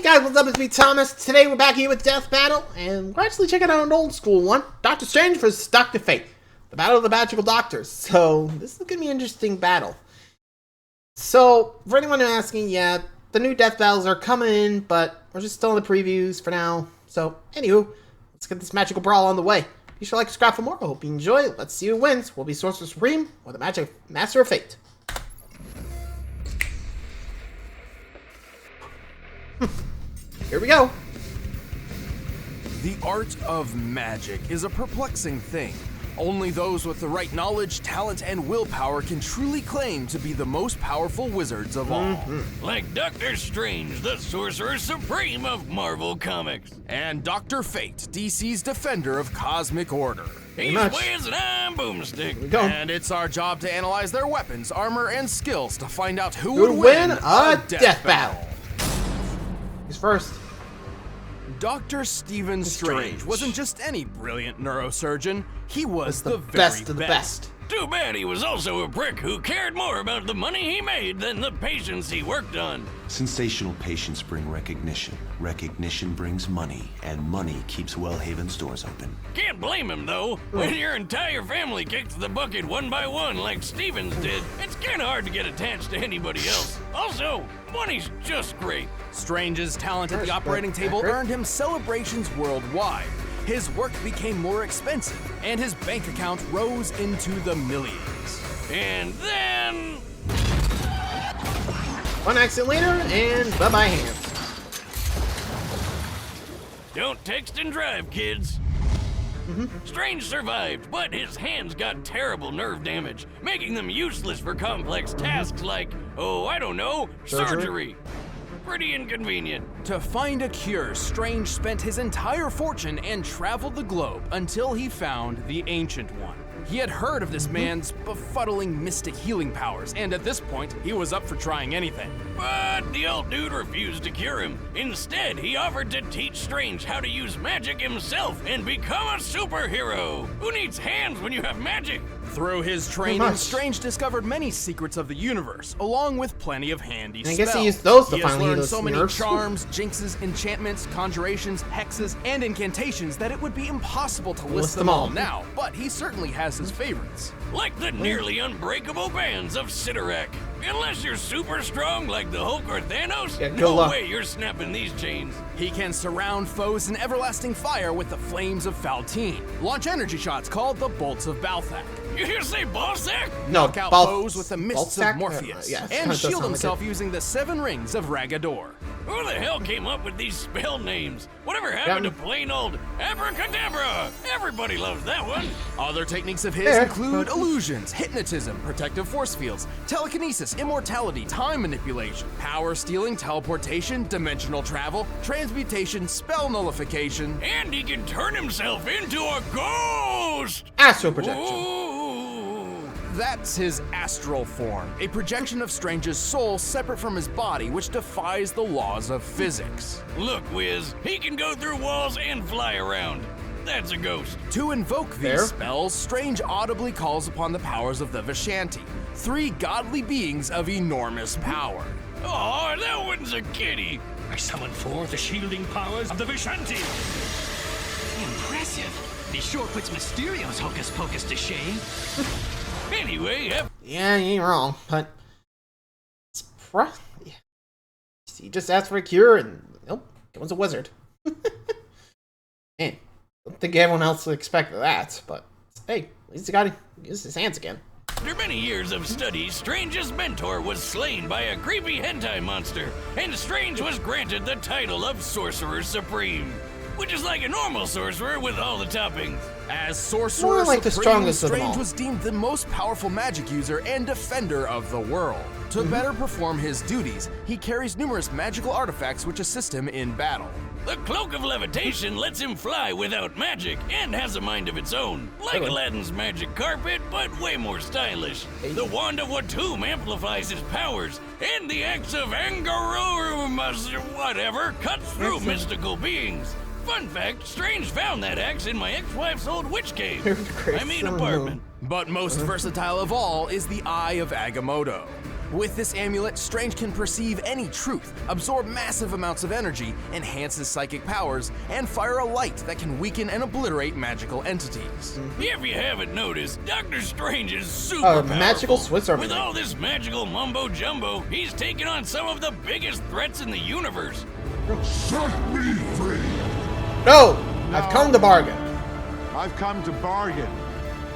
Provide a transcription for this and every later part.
guys, what's up? It's me, Thomas. Today we're back here with Death Battle, and we're actually checking out an old school one. Doctor Strange versus Dr. Fate. The Battle of the Magical Doctors. So, this is going to be an interesting battle. So, for anyone who's asking, yeah, the new Death Battles are coming in, but we're just still in the previews for now. So, anywho, let's get this magical brawl on the way. Be sure to like and subscribe for more. I hope you enjoy. Let's see who wins. Will be Sorcerer Supreme or the Magic Master of Fate. Here we go. The art of magic is a perplexing thing. Only those with the right knowledge, talent, and willpower can truly claim to be the most powerful wizards of all. Like Doctor Strange, the Sorcerer Supreme of Marvel Comics. And Dr. Fate, DC's defender of cosmic order. He's Wiz and I'm Boomstick. And it's our job to analyze their weapons, armor, and skills to find out who Who'd would win a death battle. Who's first? Dr. Stephen Strange wasn't just any brilliant neurosurgeon, he was the very best of the best. Too bad he was also a prick who cared more about the money he made than the patients he worked on. Sensational patients bring recognition. Recognition brings money, and money keeps Wellhaven's doors open. Can't blame him, though. When your entire family kicks the bucket one by one like Stevens did, it's kinda hard to get attached to anybody else. Also, money's just great. Strange's talent at the operating table earned him celebrations worldwide. His work became more expensive, and his bank account rose into the millions. And then... One accident later, and bye-bye hands. Don't text and drive, kids. Strange survived, but his hands got terrible nerve damage, making them useless for complex tasks like, oh, I don't know, surgery. Pretty inconvenient. To find a cure, Strange spent his entire fortune and traveled the globe until he found the Ancient One. He had heard of this man's befuddling mystic healing powers, and at this point, he was up for trying anything. But the old dude refused to cure him. Instead, he offered to teach Strange how to use magic himself and become a superhero. Who needs hands when you have magic? Through his training, Strange discovered many secrets of the universe, along with plenty of handy spells. I guess he used those to He has finally heal learned those so many nerves. charms, jinxes, enchantments, conjurations, hexes, and incantations that it would be impossible to list them all now, but he certainly has his favorites. Like the nearly unbreakable bands of Sidorak. Unless you're super strong like the Hulk or Thanos, no way you're snapping these chains. He can surround foes in everlasting fire with the flames of Faltine, launch energy shots called the Bolts of Balthak. You hear say Balzac? No, knock out foes with the mists of Morpheus, yeah, and shield himself using the 7 rings of Ragador. Who the hell came up with these spell names? Whatever happened to plain old abracadabra? Everybody loves that one. Other techniques of his include illusions, hypnotism, protective force fields, telekinesis, immortality, time manipulation, power stealing, teleportation, dimensional travel, transmutation, spell nullification. And he can turn himself into a ghost! Astral projection. Ooh. That's his astral form, a projection of Strange's soul separate from his body, which defies the laws of physics. Look, Wiz, he can go through walls and fly around. That's a ghost. To invoke these spells, Strange audibly calls upon the powers of the Vishanti, 3 godly beings of enormous power. Oh, that one's a kitty. I summon forth the shielding powers of the Vishanti. Impressive. This sure puts Mysterio's hocus pocus to shame. Anyway, yeah, you ain't wrong, but it's he just asked for a cure, and nope, it was a wizard. Man, don't think everyone else would expect that, but hey, at least he got to use his hands again. After many years of study, Strange's mentor was slain by a creepy hentai monster, and Strange was granted the title of Sorcerer Supreme, which is like a normal sorcerer with all the toppings. As Sorcerer More like the Supreme, strongest of them all. Strange was deemed the most powerful magic user and defender of the world. To better perform his duties, he carries numerous magical artifacts which assist him in battle. The Cloak of Levitation lets him fly without magic and has a mind of its own, like Aladdin's magic carpet, but way more stylish. The Wand of Watum amplifies his powers, and the Axe of Angarorumas, whatever, cuts through mystical beings. Fun fact, Strange found that axe in my ex-wife's old witch cave. I mean apartment. But most versatile of all is the Eye of Agamotto. With this amulet, Strange can perceive any truth, absorb massive amounts of energy, enhance his psychic powers, and fire a light that can weaken and obliterate magical entities. If you haven't noticed, Doctor Strange is super Oh, powerful. magical Swiss Army With knife. all this magical mumbo jumbo, he's taken on some of the biggest threats in the universe. Set me free! No! I've come to bargain. I've come to bargain.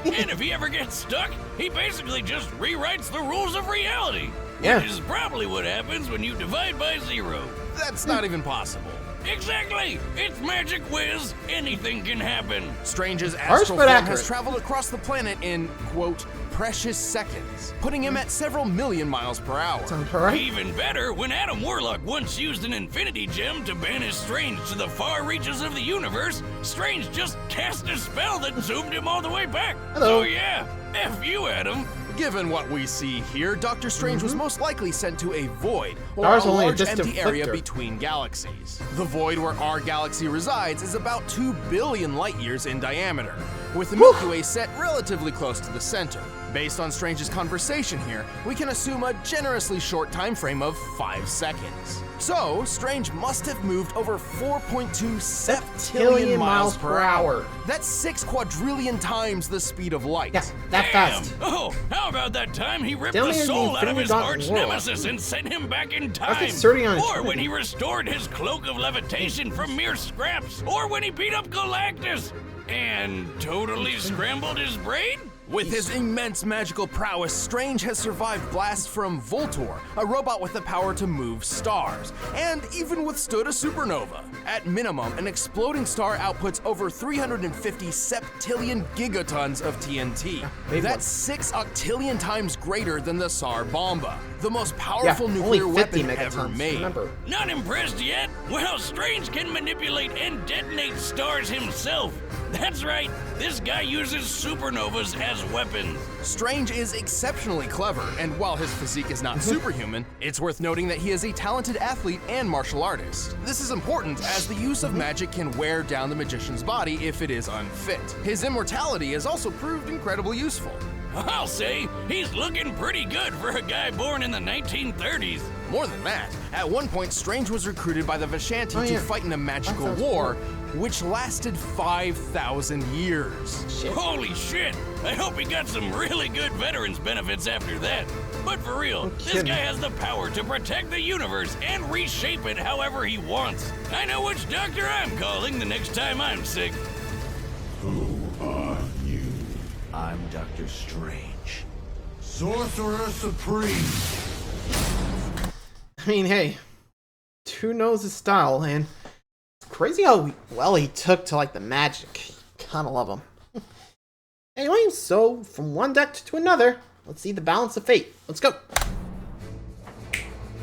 And if he ever gets stuck, he basically just rewrites the rules of reality. Yeah. Which is probably what happens when you divide by 0. That's not even possible. Exactly! It's Magic Whiz. Anything can happen. Strange's Harsh astral but form accurate. has traveled across the planet in, quote, precious seconds, putting him at several million miles per hour. Sound correct? Even better, when Adam Warlock once used an Infinity Gem to banish Strange to the far reaches of the universe, Strange just cast a spell that zoomed him all the way back. Hello. So yeah, F you, Adam. Given what we see here, Doctor Strange was most likely sent to a void, or Star's a only a large distant empty area flicker. between galaxies. The void where our galaxy resides is about 2 billion light years in diameter, with the Milky Way set relatively close to the center. Based on Strange's conversation here, we can assume a generously short time frame of 5 seconds. So, Strange must have moved over 4.2 septillion miles per hour. That's 6 quadrillion times the speed of light. Yeah, that Damn. fast. Oh, how about that time he ripped They only the had the soul out of Infinity his Gauntlet arch Warlock. nemesis and sent him back in time? That's inserting on Or Infinity. when he restored his cloak of levitation from mere scraps? Or when he beat up Galactus and totally scrambled his brain? With his immense magical prowess, Strange has survived blasts from Voltor, a robot with the power to move stars, and even withstood a supernova. At minimum, an exploding star outputs over 350 septillion gigatons of TNT. big That's 6 octillion times greater than the Tsar Bomba, the most powerful only nuclear 50 weapon ever megatons, made. remember. Not impressed yet? Well, Strange can manipulate and detonate stars himself. That's right, this guy uses supernovas as weapons. Strange is exceptionally clever, and while his physique is not superhuman, it's worth noting that he is a talented athlete and martial artist. This is important as the use of magic can wear down the magician's body if it is unfit. His immortality has also proved incredibly useful. I'll say, he's looking pretty good for a guy born in the 1930s. More than that, at one point Strange was recruited by the Vishanti Oh, to yeah. fight in a magical That sounds war, which lasted 5,000 years. Shit. Holy shit! I hope he got some really good veterans benefits after that. But for real, this kidding. guy has the power to protect the universe and reshape it however he wants. I know which doctor I'm calling the next time I'm sick. Who are you? I'm Doctor Strange. Sorcerer Supreme. I mean, hey, who knows his style, and it's crazy how well he took to like the magic. Kinda love him. Anyway, so from one deck to another, let's see the balance of fate. Let's go.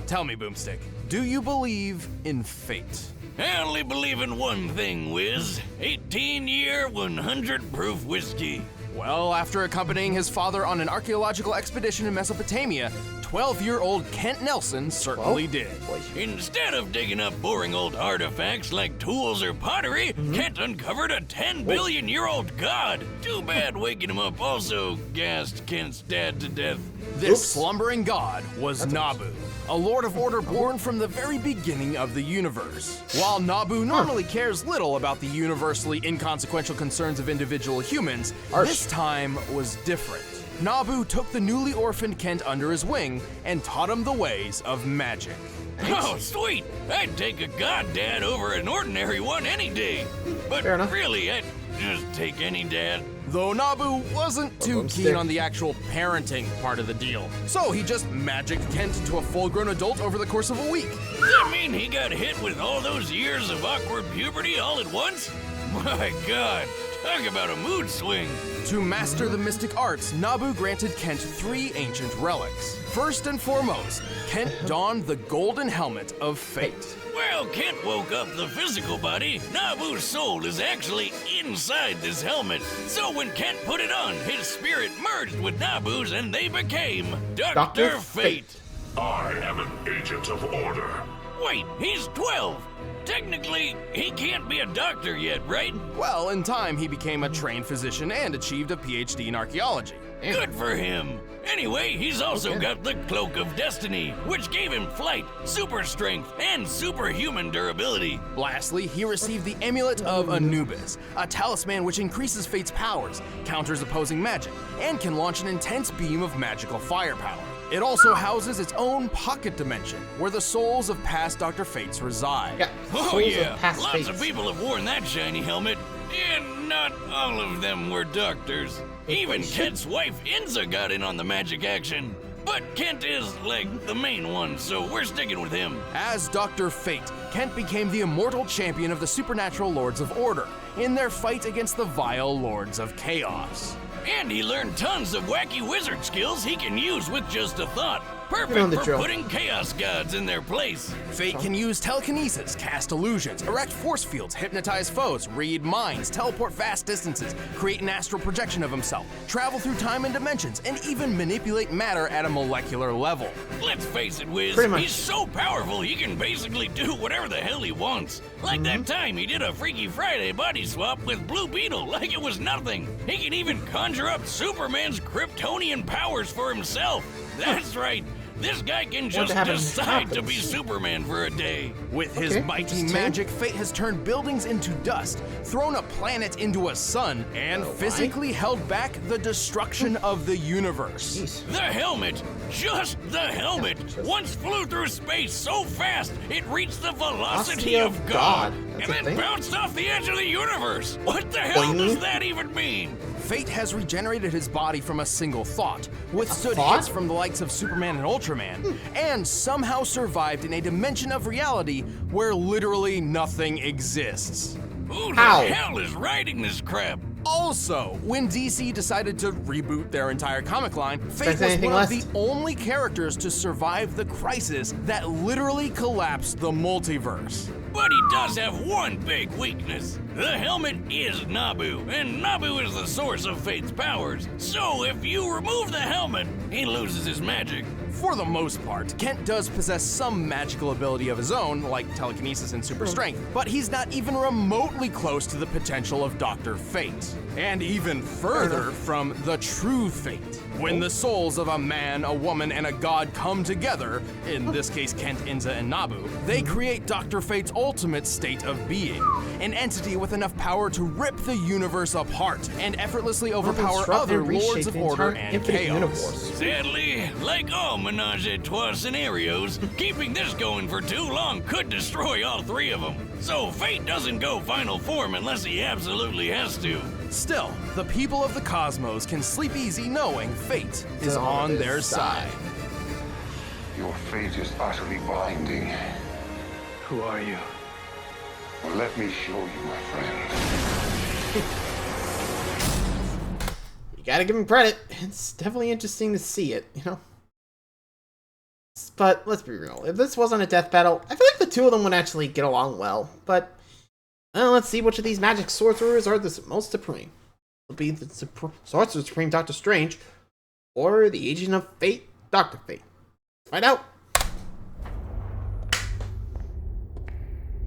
Tell me, Boomstick, do you believe in fate? I only believe in one thing, Wiz. 18-year, 100-proof whiskey. Well, after accompanying his father on an archaeological expedition in Mesopotamia, 12-year-old Kent Nelson certainly did. Instead of digging up boring old artifacts like tools or pottery, Kent uncovered a 10 billion-year-old god. Too bad waking him up also gassed Kent's dad to death. This slumbering god was Nabu, a Lord of Order born from the very beginning of the universe. While Nabu normally cares little about the universally inconsequential concerns of individual humans, this time was different. Nabu took the newly orphaned Kent under his wing and taught him the ways of magic. Oh, sweet! I'd take a god dad over an ordinary one any day. But Fair enough. really, I'd just take any dad. Though Nabu wasn't too Boomstick. keen on the actual parenting part of the deal, so he just magicked Kent into a full-grown adult over the course of a week. Does that mean he got hit with all those years of awkward puberty all at once? My god, talk about a mood swing. To master the mystic arts, Nabu granted Kent 3 ancient relics. First and foremost, Kent donned the golden helmet of fate. Well, Kent woke up the physical body. Nabu's soul is actually inside this helmet. So when Kent put it on, his spirit merged with Nabu's and they became Dr. Fate. I am an agent of order. Wait, he's 12. Technically, he can't be a doctor yet, right? Well, in time, he became a trained physician and achieved a PhD in archaeology. Good for him. Anyway, he's also got the Cloak of Destiny, which gave him flight, super strength, and superhuman durability. Lastly, he received the Amulet of Anubis, a talisman which increases Fate's powers, counters opposing magic, and can launch an intense beam of magical firepower. It also houses its own pocket dimension, where the souls of past Dr. Fates reside. Yeah. Oh Souls of yeah, past lots of fates. people have worn that shiny helmet, and not all of them were doctors. Even Kent's wife Inza got in on the magic action. But Kent is, like, the main one, so we're sticking with him. As Dr. Fate, Kent became the immortal champion of the supernatural Lords of Order in their fight against the vile Lords of Chaos. And he learned tons of wacky wizard skills he can use with just a thought. You know Perfect the for drill. putting chaos gods in their place. Fate can use telekinesis, cast illusions, erect force fields, hypnotize foes, read minds, teleport vast distances, create an astral projection of himself, travel through time and dimensions, and even manipulate matter at a molecular level. Let's face it, Wiz, Pretty much. he's so powerful he can basically do whatever the hell he wants. Like that time he did a Freaky Friday body swap with Blue Beetle like it was nothing. He can even conjure up Superman's Kryptonian powers for himself. That's right. This guy can just decide to be Superman for a day. With his mighty magic, Fate has turned buildings into dust, thrown a planet into a sun, and physically held back the destruction of the universe. Jeez. The helmet, just the helmet, once flew through space so fast it reached the velocity of God, That's and a then thing? bounced off the edge of the universe. What the hell Boing. does that even mean? Fate has regenerated his body from a single thought, withstood thought? hits from the likes of Superman and Ultraman, and somehow survived in a dimension of reality where literally nothing exists. Who the How? hell is writing this crap? Also, when DC decided to reboot their entire comic line, Fate was anything one of left? the only characters to survive the crisis that literally collapsed the multiverse. But he does have one big weakness. The helmet is Nabu, and Nabu is the source of Fate's powers. So if you remove the helmet, he loses his magic. For the most part, Kent does possess some magical ability of his own, like telekinesis and super strength, but he's not even remotely close to the potential of Dr. Fate. And even further from the true Fate. When the souls of a man, a woman, and a god come together, in this case Kent, Inza, and Nabu, they create Dr. Fate's ultimate state of being. An entity with enough power to rip the universe apart and effortlessly overpower Disrupt other and reshape Lords of the Order entire and infinite Chaos. universe. Sadly, like all menage a trois scenarios, keeping this going for too long could destroy all three of them. So Fate doesn't go final form unless he absolutely has to. Still, the people of the cosmos can sleep easy knowing Fate is on their side. Your fate is utterly binding. Who are you? Well, let me show you, my friend. You gotta give him credit. It's definitely interesting to see it, you know? But let's be real. If this wasn't a death battle, I feel like the two of them would actually get along well. But, well, let's see which of these magic sorcerers are the most supreme. It'll be the Sorcerer Supreme Doctor Strange, or the Agent of Fate, Dr. Fate. Let's find out.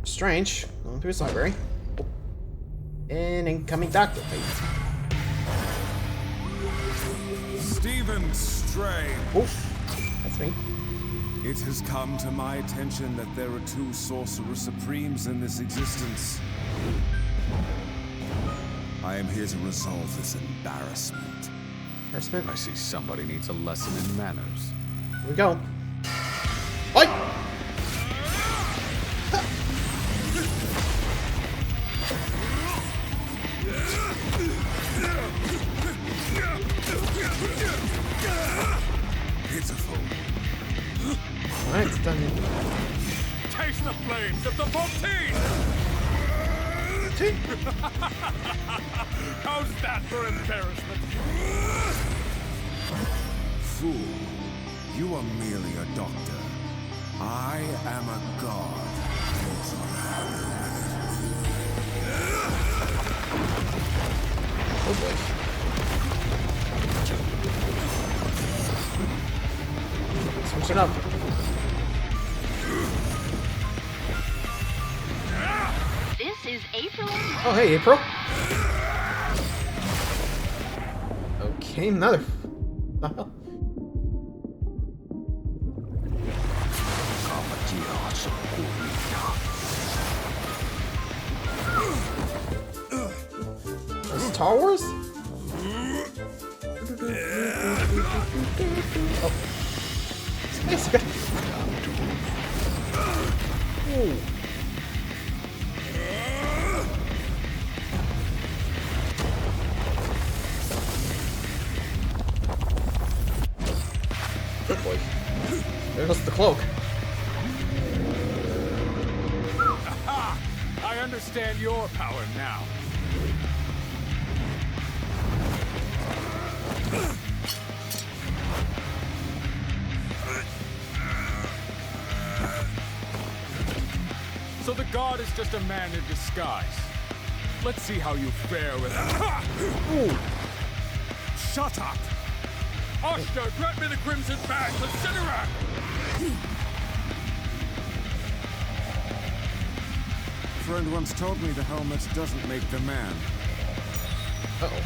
Strange, going through his library. And incoming Dr. Fate. Stephen Strange. Oof, that's me. It has come to my attention that there are two Sorcerer Supremes in this existence. I am here to resolve this embarrassment. Embarrassment? I see somebody needs a lesson in manners. Here we go. Oi! Pitiful. Alright, it's done. Taste the flames of the Fontaine! How's that for embarrassment? Fool, you are merely a doctor. I am a god. Oh boy. Switch it up. is April. Oh, hey, April. Okay, another. Star Wars? Oh. Space guy. Ooh. Good boy. There's the cloak. Aha! I understand your power now. So the god is just a man in disguise. Let's see how you fare with him. Shut up! Oster, grant me the crimson bag, consider it! A friend once told me the helmet doesn't make the man. Uh-oh.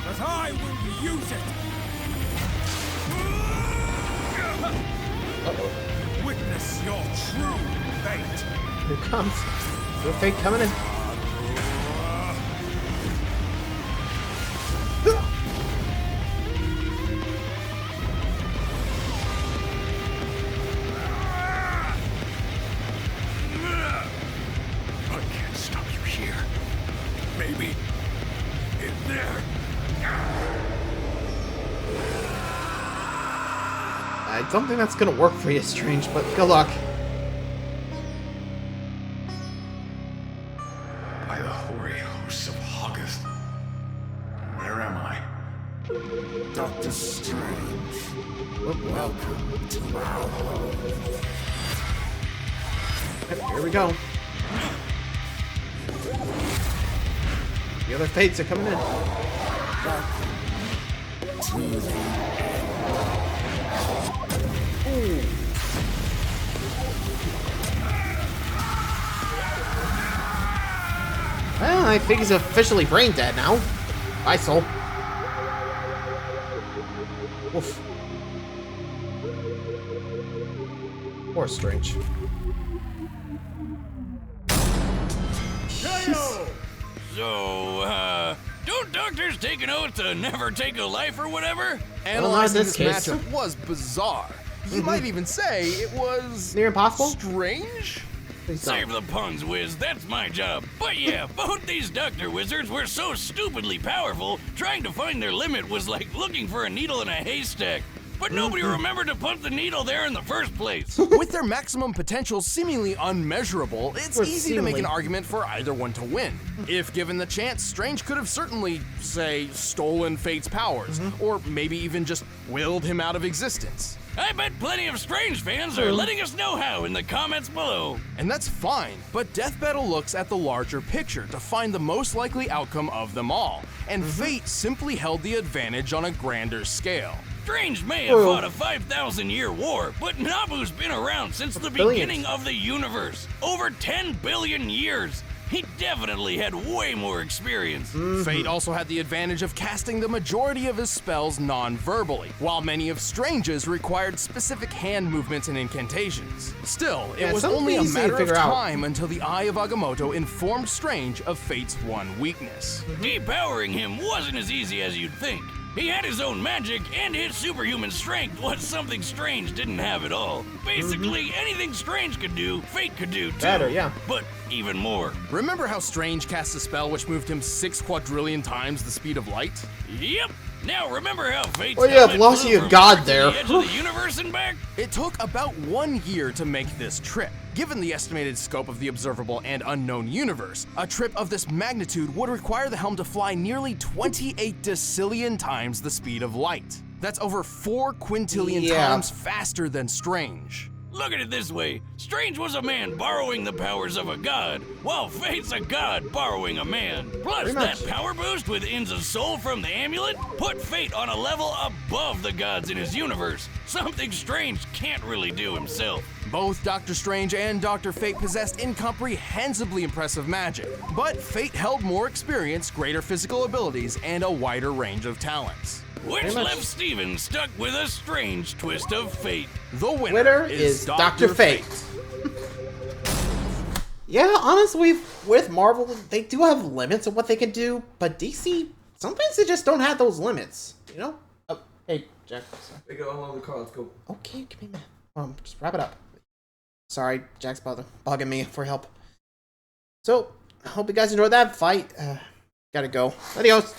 But I will use it! Uh-oh. Witness your true fate! Here it comes. Real fate coming in. I can't stop you here. Maybe in there. I don't think that's gonna work for you, Strange, but good luck. By the hoary hosts of August. Where am I? Dr. Strange, welcome to our home. Here we go. The other fates are coming in. Welcome to the Ooh. Well, I think he's officially brain dead now. Bye, soul. Oof. Poor Strange. So, don't doctors take an oath to never take a life or whatever? Analyzing this this case. matchup was bizarre. You might even say it was Near impossible? strange. Please Save don't. the puns, Wiz. That's my job. But yeah, both these doctor wizards were so stupidly powerful, trying to find their limit was like looking for a needle in a haystack. But nobody remembered to put the needle there in the first place. With their maximum potential seemingly unmeasurable, it's Or easy to make an seemingly. argument for either one to win. If given the chance, Strange could have certainly, say, stolen Fate's powers, or maybe even just willed him out of existence. I bet plenty of Strange fans are letting us know how in the comments below. And that's fine, but Death Battle looks at the larger picture to find the most likely outcome of them all, and Fate simply held the advantage on a grander scale. Strange may have fought a 5,000-year war, but Nabu's been around since the beginning of the universe. Over 10 billion years. He definitely had way more experience. Fate also had the advantage of casting the majority of his spells non-verbally, while many of Strange's required specific hand movements and incantations. Still, it was some only a easy to matter of figure out. time until the Eye of Agamotto informed Strange of Fate's one weakness. Depowering him wasn't as easy as you'd think. He had his own magic, and his superhuman strength was something Strange didn't have at all. Basically, anything Strange could do, Fate could do too. Better, yeah. But even more. Remember how Strange cast a spell which moved him 6 quadrillion times the speed of light? Yep. Now remember how Fate's Well, yeah, helmet velocity flew of from God Earth to there. the edge of the universe and back? It took about 1 year to make this trip. Given the estimated scope of the observable and unknown universe, a trip of this magnitude would require the helm to fly nearly 28 decillion times the speed of light. That's over 4 quintillion Yeah. times faster than Strange. Look at it this way. Strange was a man borrowing the powers of a god, while Fate's a god borrowing a man. Plus, that power boost with Inza's soul from the amulet put Fate on a level above the gods in his universe. Something Strange can't really do himself. Both Doctor Strange and Dr. Fate possessed incomprehensibly impressive magic, but Fate held more experience, greater physical abilities, and a wider range of talents. Which left Steven stuck with a strange twist of fate. The winner is Dr. Fate. Yeah, honestly, with Marvel, they do have limits of what they can do, but DC, sometimes they just don't have those limits, you know? Oh, hey, Jack. They go along the car, let's go. Okay, give me a minute. Just wrap it up. Sorry, Jack's bugging me for help. So, I hope you guys enjoyed that fight. Gotta go. Adios.